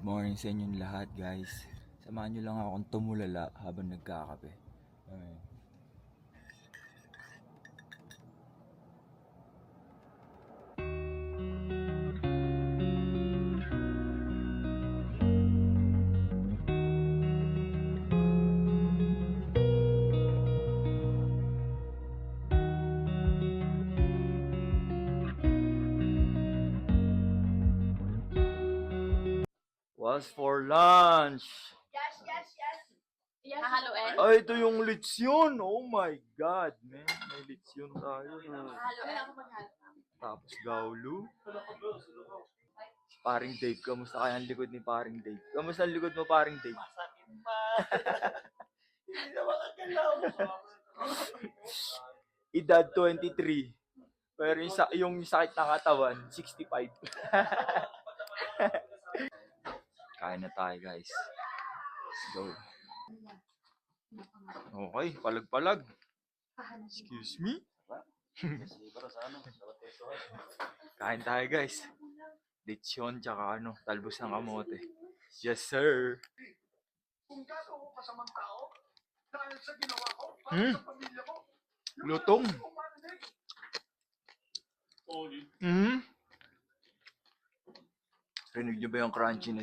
morning sa inyong lahat, guys. Samahan nyo lang akong tumulala habang nagkakape. Amen. What's for lunch? Hahaluin? Ay, ito yung lechon. Oh my God, man. May lechon tayo. Hahaluin ako maghalo. Tapos gaulo. Si Paring Dave. Kamusta kaya ang likod ni Paring Dave? Kamusta ang likod mo, Paring Dave? Masakit pa. Hindi na makagalaw. Edad 23. Pero yung sakit ng katawan, 65. Kain na tayo, guys. Let's go. Okay, palag-palag. Excuse me? Kain tayo, guys. Lechon tsaka talbos ng kamote. Yes, sir. Kung gagawa ka sa mga tao, dahil sa ginawa ko, para sa pamilya ko, Lutong. Rinig nyo ba yung crunchy na